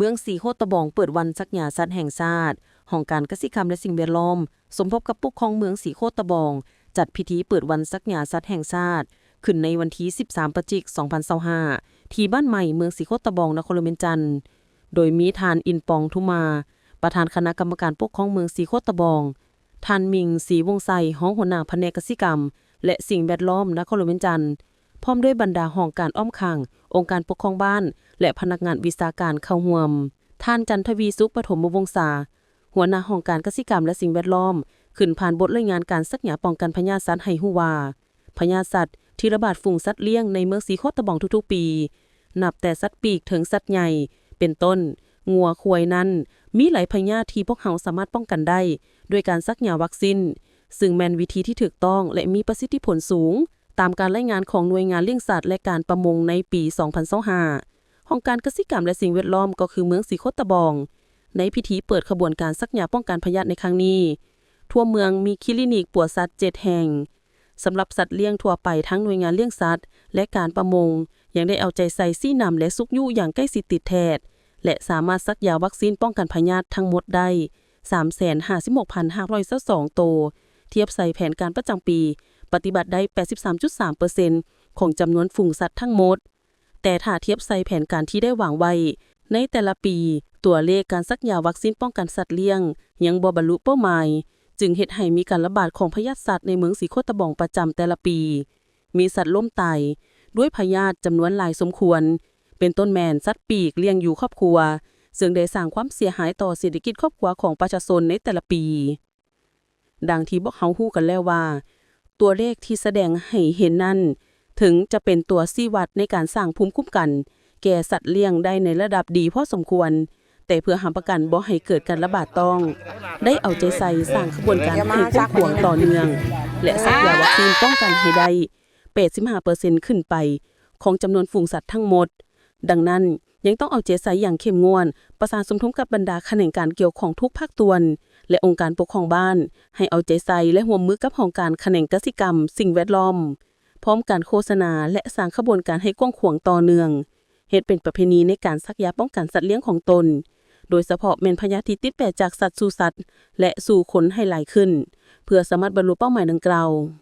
เมืองสีโคตบองเปิดวันสักหยาสัตว์แห่งชาติห้องการเกษตรกรรมและสิ่งแวดล้อมสมทบกับปกครองเมืองสีโคตบองจัดพิธีเปิดวันสักหยาสัตว์แห่งชาติขึ้นในวันที่13พฤศจิกายน2025ที่บ้านใหม่เมืองสีโคตบองนครเวียงจันทน์โดยมีท่านอินปองทุมาประธานคณะกรรมการปกครองเมืองสีโคตบองท่านมิงศรีวงไสห้องหัวหน้าแผนกเกษตรกรรมและสิ่งแวดล้อมนครเวียงจันทน์พร้อมด้วยบรรดาห้องการอ้อมข้างองค์การปกครองบ้านและพนักงานวิชาการเข้าร่วมท่านจันทวีสุขปฐมวงศาหัวหน้าห้องการเกษตรกรรมและสิ่งแวดล้อมขึ้นผ่านบทรายงานการสักหยาป้องกันพยาธิสัตว์ให้ฮู้ว่าพยาธิสัตว์ที่ระบาดฝูงสัตว์เลี้ยงในเมืองสีโคตบองทุกๆปีนับแต่สัตว์ปีกถึงสัตว์ใหญ่เป็นต้นงัวควายนั้นมีหลายพยาธิที่พวกเราสามารถป้องกันได้ด้วยการสักหยาวัคซีนซึ่งแม่นวิธีที่ถูกต้องและมีประสิทธิผลสูงตามการรายงานของหน่วยงานเลี้ยงสัตว์และการประมงในปี 2025ห้องการเกษตรกรรมและสิ่งแวดล้อมก็คือเมืองสีโคตบองในพิธีเปิดขบวนการสักหยาป้องกันพยาธิในครั้งนี้ทั่วเมืองมีคลินิกปวดสัตว์7แห่งสำหรับสัตว์เลี้ยงทั่วไปทั้งหน่วยงานเลี้ยงสัตว์และการประมงยังได้เอาใจใส่ซี่นำและซุกยู่อย่างใกล้ชิดติดแทศและสามารถสักยาวัคซีนป้องกันพยาธิทั้งหมดได้ 356,522 โตวเทียบใส่แผนการประจำปีปฏิบัติได้ 83.3% ของจำนวนฝูงสัตว์ทั้งหมดแต่ถ้าเทียบใส่แผนการที่ได้วางไว้ในแต่ละปีตัวเลขการสักยาวัคซีนป้องกันสัตว์เลี้ยงยังบ่บรรลุเป้าหมายจึงเฮ็ดให้มีการระบาดของพยาธิสัตว์ในเมืองสีโคตบองประจำแต่ละปีมีสัตว์ล้มตายด้วยพยาธิจำนวนหลายสมควรเป็นต้นแม่นสัตว์ปีกเลี้ยงอยู่ครอบครัวซึ่งได้สร้างความเสียหายต่อเศรษฐกิจครอบครัวของประชาชนในแต่ละปีดังที่พวกเราฮู้กันแล้วว่าตัวเลขที่แสดงให้เห็นนั้นถึงจะเป็นตัวชี้วัดในการสร้างภูมิคุ้มกันแก่สัตว์เลี้ยงได้ในระดับดีพอสมควรแต่เพื่อหาประกันบ่ให้เกิดการระบาดต้องได้เอาใจใส่สร้างขบวนการให้คงควงต่อเนื่องและสักยาวัคซีนป้องกันให้ได้ 85% ขึ้นไปของจำนวนฝูงสัตว์ทั้งหมดดังนั้นยังต้องเอาใจใส่อย่างเข้มงวดประสานสมทบกับบรรดาแขนงการเกี่ยวของทุกภาคส่วนและองค์การปกครองบ้านให้เอาใจใส่และร่วมมือกับห้องการแขนงกสิกรรมสิ่งแวดล้อมพร้อมการโฆษณาและสร้างขบวนการให้กว้างขวางต่อเนื่องเฮ็ดเป็นประเพณีในการสักยาป้องกันสัตว์เลี้ยงของตนโดยเฉพาะแม่นพยาธิที่ติดแปรจากสัตว์สู่สัตว์และสู่คนให้หลายขึ้นเพื่อสามารถบรรลุเป้าหมายดังกล่าว